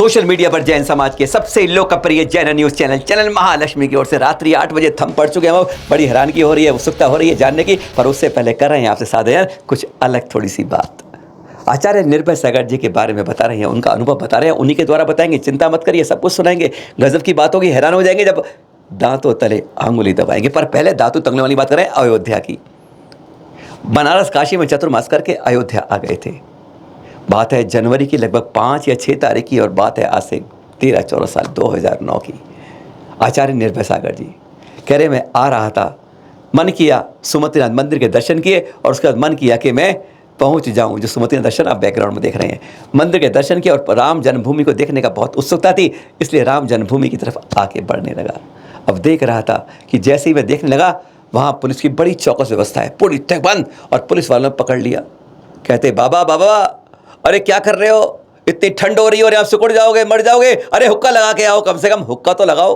Social media पर जैन समाज के सबसे लोकप्रिय जैन न्यूज चैनल महालक्ष्मी की ओर से रात्रि 8 बजे थम पड़ चुके हैं। बड़ी हैरानगी हो रही है, उत्सुकता हो रही है जानने की, पर उससे पहले कर रहे हैं आपसे साधन कुछ अलग थोड़ी सी बात। आचार्य निर्भय सागर जी के बारे में बता रहे हैं, उनका अनुभव बता रहे हैं, उन्हीं के द्वारा बताएंगे। चिंता मत करिए, सब कुछ सुनाएंगे। गजब की बात होगी, हैरान हो जाएंगे जब दांतों तले आंगुली दबाएंगे। पर पहले दांतों तंगने वाली बात करें अयोध्या की। बनारस काशी में चतुर्मास करके अयोध्या आ गए थे। बात है जनवरी की लगभग 5 या 6 तारीख की, और बात है आज से 13-14 साल 2009 की। आचार्य निर्भय सागर जी कह रहे, मैं आ रहा था, मन किया सुमतिनाथ मंदिर के दर्शन किए, और उसके बाद मन किया कि मैं पहुंच जाऊं। जो सुमतिनाथ दर्शन आप बैकग्राउंड में देख रहे हैं, मंदिर के दर्शन किए, और राम जन्मभूमि को देखने का बहुत उत्सुकता थी, इसलिए राम जन्मभूमि की तरफ आगे बढ़ने लगा। अब देख रहा था कि जैसे ही मैं देखने लगा, वहाँ पुलिस की बड़ी चौकस व्यवस्था है, पूरी बंद, और पुलिस वालों ने पकड़ लिया। कहते, बाबा बाबा, अरे क्या कर रहे हो, इतनी ठंड हो रही है और आप सिकुड़ जाओगे, मर जाओगे, अरे हुक्का लगा के आओ, कम से कम हुक्का तो लगाओ।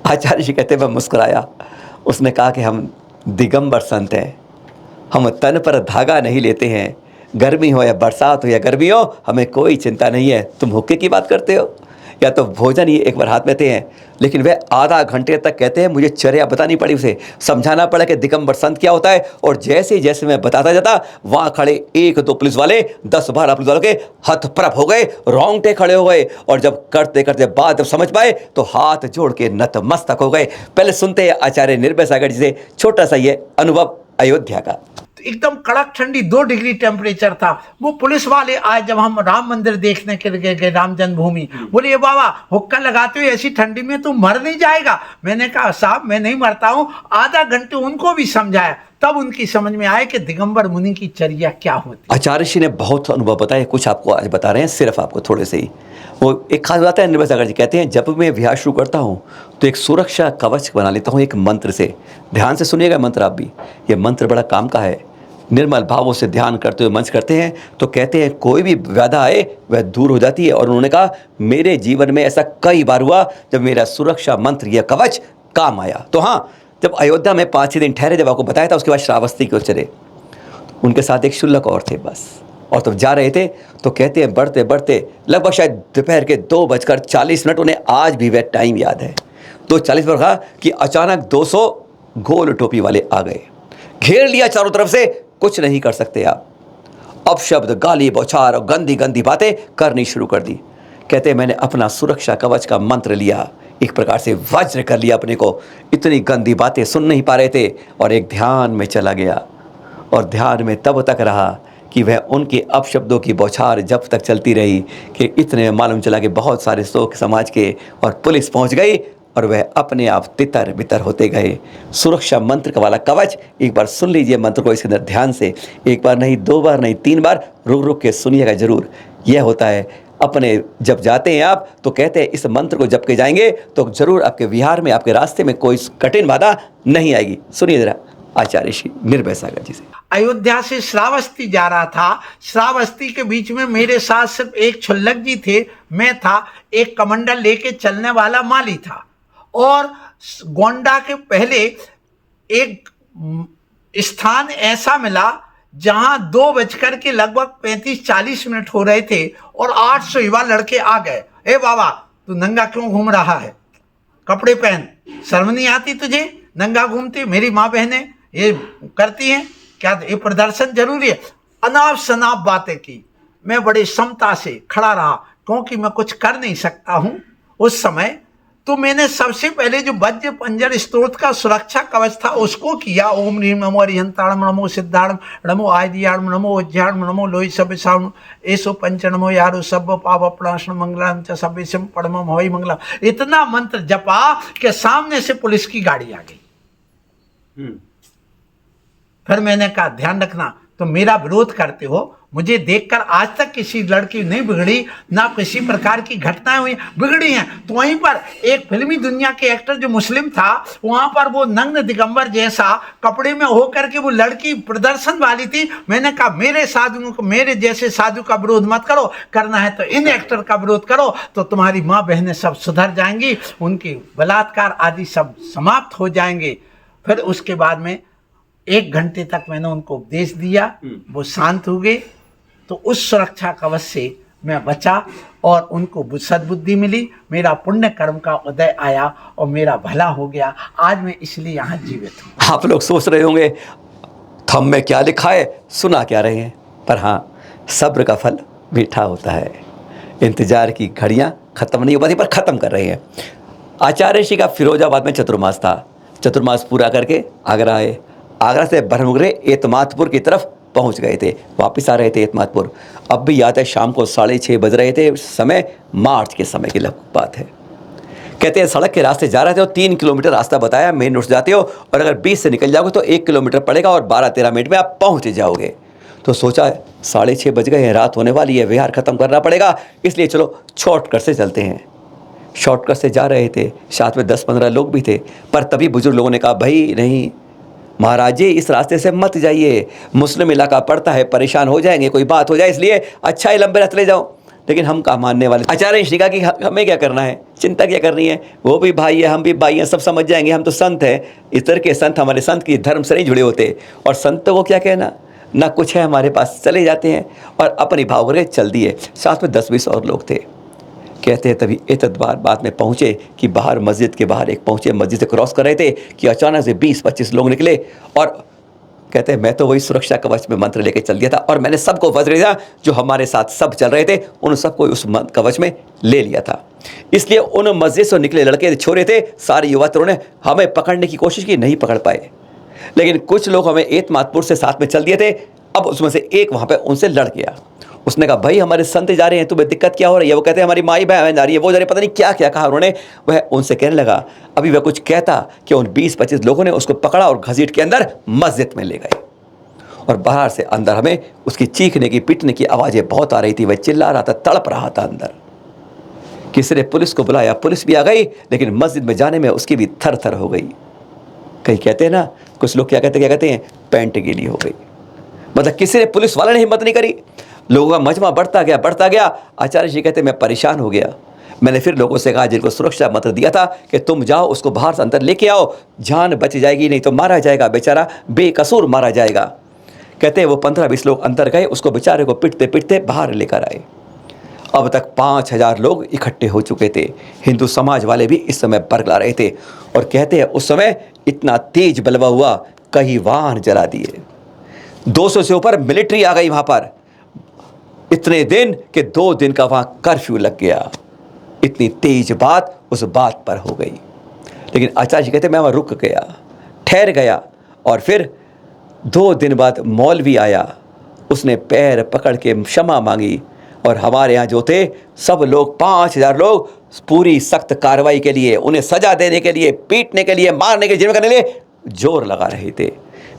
आचार्य जी कहते, मैं मुस्कुराया। उसने कहा कि हम दिगंबर संत हैं, हम तन पर धागा नहीं लेते हैं, गर्मी हो या बरसात हो या गर्मी हो, हमें कोई चिंता नहीं है। तुम हुक्के की बात करते हो, या तो भोजन ये एक बार हाथ में थे हैं। लेकिन वह आधा घंटे तक कहते हैं, मुझे चर्या बतानी पड़ी, उसे समझाना पड़ा कि दिगंबर संत क्या होता है। और जैसे जैसे मैं बताता जाता, वहाँ खड़े 1-2 पुलिस वाले 10-12 पुलिस वालों के हथप्रभ हो गए, रोंगटे खड़े हो गए, और जब करते करते बात जब समझ पाए तो हाथ जोड़ के नतमस्तक हो गए। पहले सुनते हैं आचार्य निर्भय सागर जी से छोटा सा ये अनुभव अयोध्या का। एकदम कड़क ठंडी 2 डिग्री टेम्परेचर था। वो पुलिस वाले आए जब हम राम मंदिर देखने के लिए गए, राम जन्मभूमि, बोले, ये बाबा हुक्का लगाते हो ऐसी ठंडी में, तू मर नहीं जाएगा। मैंने कहा, साहब मैं नहीं मरता हूँ। आधा घंटे उनको भी समझाया, तब उनकी समझ में आया कि दिगंबर मुनि की चर्या क्या होती। आचार्य जी ने बहुत अनुभव बताया, कुछ आपको आज बता रहे हैं, सिर्फ आपको थोड़े से ही। वो एक खास बात है, निर्भय सागर जी कहते हैं, जब मैं अभ्यास शुरू करता हूँ तो एक सुरक्षा कवच बना लेता हूँ एक मंत्र से। ध्यान से सुनिएगा मंत्र आप भी, ये मंत्र बड़ा काम का है। निर्मल भावों से ध्यान करते हुए मंच करते हैं तो कहते हैं कोई भी बाधा आए वह दूर हो जाती है। और उन्होंने कहा, मेरे जीवन में ऐसा कई बार हुआ जब मेरा सुरक्षा मंत्र या कवच काम आया। तो हाँ, जब अयोध्या में 5-6 दिन ठहरे, जब आपको बताया था, उसके बाद श्रावस्ती की ओर चले, उनके साथ एक शुल्लक और थे बस। और तब जा रहे थे तो कहते हैं, बढ़ते बढ़ते लगभग शायद दोपहर के 2:40, उन्हें आज भी वह टाइम याद है। 2:40 पर कहा कि अचानक 200 गोल टोपी वाले आ गए, घेर लिया चारों तरफ से, कुछ नहीं कर सकते आप। अब शब्द, गाली, बौछार और गंदी गंदी बातें करनी शुरू कर दी। कहते हैं, मैंने अपना सुरक्षा कवच का मंत्र लिया, एक प्रकार से वज्र कर लिया अपने को। इतनी गंदी बातें सुन नहीं पा रहे थे, और एक ध्यान में चला गया। और ध्यान में तब तक रहा कि वह उनके अपशब्दों की बौछार जब तक चलती रही कि इतने मालूम चला कि बहुत सारे शोक समाज के और पुलिस पहुंच गई, और वह अपने आप तितर बितर होते गए। सुरक्षा मंत्र का वाला कवच, एक बार सुन लीजिए मंत्र को इसके अंदर ध्यान से, एक बार नहीं, 2 बार नहीं, 3 बार रुक रुक के सुनिएगा जरूर। यह होता है, अपने जब जाते हैं आप तो कहते हैं, इस मंत्र को जप के जाएंगे तो जरूर आपके विहार में, आपके रास्ते में कोई कठिन बाधा नहीं आएगी। सुनिए जरा आचार्य श्री निर्भय सागर जी से। अयोध्या से श्रावस्ती जा रहा था। श्रावस्ती के बीच में मेरे साथ सिर्फ एक छुल्लक जी थे, मैं था, एक कमंडल लेके चलने वाला माली था, और गोंडा के पहले एक स्थान ऐसा मिला जहां 2 लगभग 35-40 मिनट हो रहे थे, और 800 युवा लड़के आ गए। ए बाबा, तू नंगा क्यों घूम रहा है, कपड़े पहन, शर्म नहीं आती तुझे, नंगा घूमती, मेरी माँ बहनें ये करती हैं क्या, ये प्रदर्शन जरूरी है। अनाप शनाप बातें की। मैं बड़ी समता से खड़ा रहा, क्योंकि मैं कुछ कर नहीं सकता हूं उस समय। तो मैंने सबसे पहले जो वज्र पंजर स्त्रोत का सुरक्षा कवच था उसको किया। ओम ह्रीं नमो हरिहंताणम नमो सिद्धाणम नमो आदियाणम नमो उज्जाणम नमो लोहि सब सावण एसो पंच नमो यारो सब पाप प्रणाशन मंगलम च सभ्यम परमम हवै मंगलम। इतना मंत्र जपा कि सामने से पुलिस की गाड़ी आ गई। फिर मैंने कहा, ध्यान रखना, तो मेरा विरोध करते हो, मुझे देखकर आज तक किसी लड़की नहीं बिगड़ी, ना किसी प्रकार की घटनाएं हुई बिगड़ी हैं। तो वहीं पर एक फिल्मी दुनिया के एक्टर जो मुस्लिम था, वहां पर वो नग्न दिगंबर जैसा कपड़े में होकर के वो लड़की प्रदर्शन वाली थी। मैंने कहा, मेरे साधुओं को, मेरे जैसे साधु का विरोध मत करो, करना है तो इन एक्टर का विरोध करो, तो तुम्हारी माँ बहनें सब सुधर जाएंगी, उनकी बलात्कार आदि सब समाप्त हो जाएंगे। फिर उसके बाद में 1 घंटे तक मैंने उनको उपदेश दिया, वो शांत हो गए। तो उस सुरक्षा कवच से मैं बचा और उनको सद्बुद्धि मिली, मेरा पुण्य कर्म का उदय आया और मेरा भला हो गया। आज मैं इसलिए यहाँ जीवित हूँ। आप लोग सोच रहे होंगे थंब में क्या लिखा है, सुना क्या रहे हैं, पर हाँ, सब्र का फल मीठा होता है। इंतजार की घड़ियाँ ख़त्म नहीं हो पाती, पर ख़त्म कर रहे हैं। आचार्य ऋषि का फिरोजाबाद में चतुर्मास था। चतुर्मास पूरा करके आगरा आए। आगरा से बरहमुगरे एतमादपुर की तरफ पहुंच गए थे, वापस आ रहे थे एतमादपुर। अब भी याद है, शाम को 6:30 बज रहे थे। समय मार्च के समय की बात है। कहते हैं सड़क के रास्ते जा रहे थे और 3 किलोमीटर रास्ता बताया, मेन रोड से जाते हो और अगर 20 से निकल जाओगे तो 1 किलोमीटर पड़ेगा और 12-13 मिनट में आप पहुंच जाओगे। तो सोचा 6:30 बज गए हैं, रात होने वाली है, विहार ख़त्म करना पड़ेगा, इसलिए चलो शॉर्टकट से चलते हैं। शॉर्टकट से जा रहे थे, साथ में 10-15 लोग भी थे, पर तभी बुजुर्ग लोगों ने कहा, भाई नहीं महाराज जी, इस रास्ते से मत जाइए, मुस्लिम इलाका पड़ता है, परेशान हो जाएंगे, कोई बात हो जाए, इसलिए अच्छा ही लंबे रास्ते ले जाओ। लेकिन हम कहा मानने वाले। आचार्य ऋषि का कि हमें क्या करना है, चिंता क्या करनी है, वो भी भाई है, हम भी भाई हैं, सब समझ जाएंगे, हम तो संत हैं। इस तरह के संत हमारे संत की धर्म से नहीं जुड़े होते, और संतों को क्या कहना, ना कुछ है हमारे पास, चले जाते हैं और अपनी भाव करके चल दिए। साथ में 10-20 और लोग थे। कहते हैं तभी एतद्बार बाद में पहुँचे कि बाहर मस्जिद के बाहर एक पहुँचे, मस्जिद से क्रॉस कर रहे थे कि अचानक से 20-25 लोग निकले और कहते हैं मैं तो वही सुरक्षा कवच में मंत्र लेके चल दिया था और मैंने सबको वज्र दिया, जो हमारे साथ सब चल रहे थे उन सबको उस कवच में ले लिया था। इसलिए उन मस्जिद से निकले लड़के छोरे थे, सारे युवकों ने हमें पकड़ने की कोशिश की, नहीं पकड़ पाए। लेकिन कुछ लोग हमें एतमादपुर से साथ में चल दिए थे। अब उसमें से एक वहाँ पे उनसे लड़ गया। उसने कहा भाई हमारे संत जा रहे हैं, तुम्हें दिक्कत क्या हो रही है? वो कहते हैं हमारी माई बहन जा रही है, वो जा रही है, पता नहीं क्या क्या कहा उन्होंने। वह उनसे कहने लगा, अभी वह कुछ कहता कि उन 20-25 लोगों ने उसको पकड़ा और घसीट के अंदर मस्जिद में ले गए। और बाहर से अंदर हमें उसकी चीखने की पिटने की आवाज़ें बहुत आ रही थी। वह चिल्ला रहा था, तड़प रहा था अंदर। किसी ने पुलिस को बुलाया, पुलिस भी आ गई, लेकिन मस्जिद में जाने में उसकी भी थर थर हो गई। कहीं कहते हैं ना, कुछ लोग क्या कहते हैं, पैंट गीली हो गई। मतलब किसी ने, पुलिस वाले ने हिम्मत नहीं करी। लोगों का मजमा बढ़ता गया। आचार्य जी कहते मैं परेशान हो गया। मैंने फिर लोगों से कहा जिनको सुरक्षा मंत्र दिया था कि तुम जाओ उसको बाहर से अंदर लेके आओ, जान बच जाएगी, नहीं तो मारा जाएगा, बेचारा बेकसूर मारा जाएगा। कहते हैं वो 15-20 लोग अंदर गए, उसको बेचारे को पिटते पिटते बाहर लेकर आए। अब तक 5000 लोग इकट्ठे हो चुके थे। हिंदू समाज वाले भी इस समय बरगला रहे थे। और कहते हैं उस समय इतना तेज बलवा हुआ, कहीं वाहन जला दिए। 200 से ऊपर मिलिट्री आ गई वहाँ पर। इतने दिन कि 2 दिन का वहाँ कर्फ्यू लग गया। इतनी तेज बात उस बात पर हो गई। लेकिन आचार्य जी कहते मैं वहाँ रुक गया, ठहर गया। और फिर 2 दिन बाद मौलवी आया, उसने पैर पकड़ के क्षमा मांगी। और हमारे यहाँ जो थे सब लोग 5000 लोग पूरी सख्त कार्रवाई के लिए, उन्हें सजा देने के लिए, पीटने के लिए, मारने के लिए, करने के लिए जोर लगा रहे थे।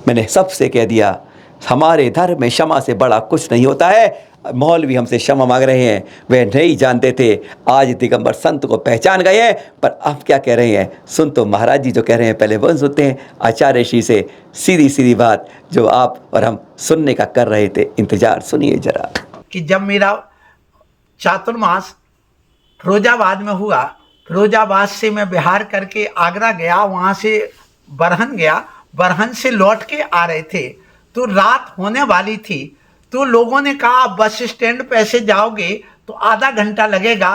मैंने सबसे कह दिया हमारे धर्म में क्षमा से बड़ा कुछ नहीं होता है। मौलवी हमसे क्षमा मांग रहे हैं, वे नहीं जानते थे, आज दिगंबर संत को पहचान गए हैं। पर अब क्या कह रहे हैं सुन, तो महाराज जी जो कह रहे हैं पहले वो सुनते हैं आचार्य ऋषि से, सीधी सीधी बात जो आप और हम सुनने का कर रहे थे। इंतजार सुनिए जरा। कि जब मेरा चातुर्मास फिरोजाबाद में हुआ, फिरोजाबाद से मैं बिहार करके आगरा गया, वहाँ से बरहन गया, बरहन से लौट के आ रहे थे तो रात होने वाली थी। तो लोगों ने कहा आप बस स्टैंड पे ऐसे जाओगे तो आधा घंटा लगेगा,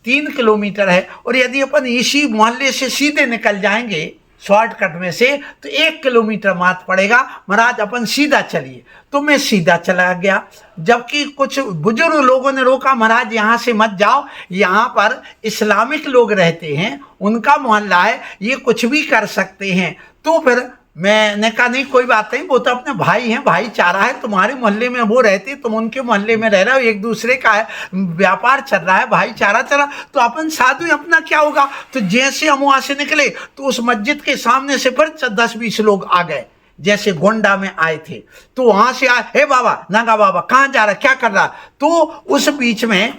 3 किलोमीटर है, और यदि अपन इसी मोहल्ले से सीधे निकल जाएंगे शॉर्टकट में से तो 1 किलोमीटर मात्र पड़ेगा, महाराज अपन सीधा चलिए। तो मैं सीधा चला गया, जबकि कुछ बुजुर्ग लोगों ने रोका, महाराज यहाँ से मत जाओ, यहाँ पर इस्लामिक लोग रहते हैं, उनका मोहल्ला है, ये कुछ भी कर सकते हैं। तो फिर मैंने कहा नहीं कोई बात नहीं, वो तो अपने भाई हैं, भाईचारा है, तुम्हारे मोहल्ले में वो रहते, तुम उनके मोहल्ले में रह रहे हो, एक दूसरे का है व्यापार चल रहा है, भाईचारा चल रहा, तो अपन साधु अपना क्या होगा। तो जैसे हम वहाँ से निकले तो उस मस्जिद के सामने से फिर 10-20 लोग आ गए, जैसे गोंडा में आए थे। तो वहाँ से आए, हे बाबा, नागा बाबा कहाँ जा रहा, क्या कर रहा। तो उस बीच में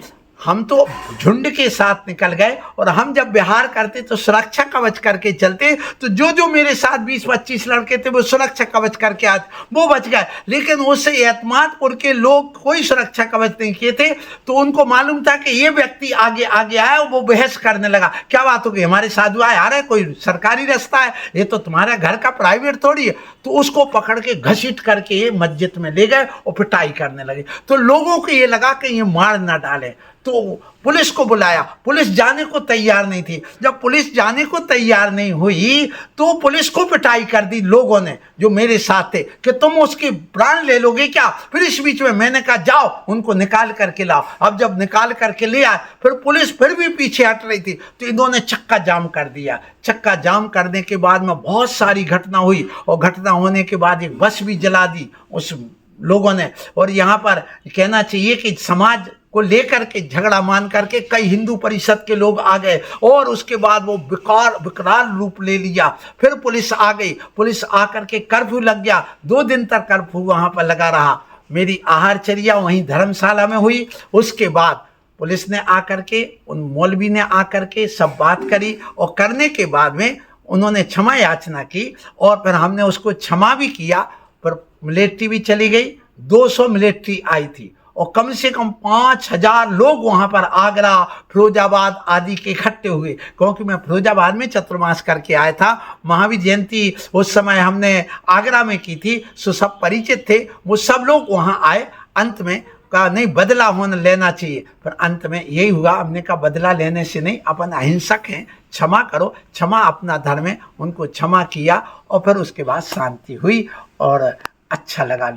हम तो झुंड के साथ निकल गए, और हम जब बिहार करते तो सुरक्षा कवच करके चलते, तो जो जो मेरे साथ 20-25 लड़के थे वो सुरक्षा कवच करके आते, वो बच गए। लेकिन उससे एतमादपुर के लोग कोई सुरक्षा कवच नहीं किए थे, तो उनको मालूम था कि ये व्यक्ति आगे आगे आया, वो बहस करने लगा, क्या बात हो गई, हमारे साधु आए आ रहे, कोई सरकारी रास्ता है, ये तो तुम्हारा घर का प्राइवेट थोड़ी है। तो उसको पकड़ के घसीट करके ये मस्जिद में ले गए और पिटाई करने लगे। तो लोगों को ये लगा कि ये मार ना डाले, तो पुलिस को बुलाया, पुलिस जाने को तैयार नहीं थी। जब पुलिस जाने को तैयार नहीं हुई तो पुलिस को पिटाई कर दी लोगों ने जो मेरे साथ थे, कि तुम उसके प्राण ले लोगे क्या। फिर इस बीच में मैंने कहा जाओ उनको निकाल करके लाओ। अब जब निकाल करके ले आए, फिर पुलिस फिर भी पीछे हट रही थी, तो इन्होंने चक्का जाम कर दिया। चक्का जाम करने के बाद में बहुत सारी घटना हुई, और घटना होने के बाद एक बस भी जला दी उस लोगों ने। और यहाँ पर कहना चाहिए कि समाज को लेकर के झगड़ा मान करके कई हिंदू परिषद के लोग आ गए, और उसके बाद वो विकराल रूप ले लिया। फिर पुलिस आ गई, पुलिस आकर के कर्फ्यू लग गया, 2 दिन तक कर्फ्यू वहां पर लगा रहा। मेरी आहारचर्या वहीं धर्मशाला में हुई। उसके बाद पुलिस ने आकर के, उन मौलवी ने आकर के सब बात करी, और करने के बाद में उन्होंने क्षमा याचना की, और फिर हमने उसको क्षमा भी किया। पर मिलिट्री भी चली गई, 200 मिलिट्री आई थी, और कम से कम 5000 लोग वहां पर आगरा, फिरोजाबाद आदि के इकट्ठे हुए। क्योंकि मैं फिरोजाबाद में चतुर्मास करके आया था, महावीर जयंती उस समय हमने आगरा में की थी, सो सब परिचित थे, वो सब लोग वहां आए। अंत में कहा नहीं, बदला होने लेना चाहिए। पर अंत में यही हुआ, हमने कहा बदला लेने से नहीं, अपन अहिंसक हैं, क्षमा करो, क्षमा अपना धर्म है। उनको क्षमा किया, और फिर उसके बाद शांति हुई और अच्छा लगा।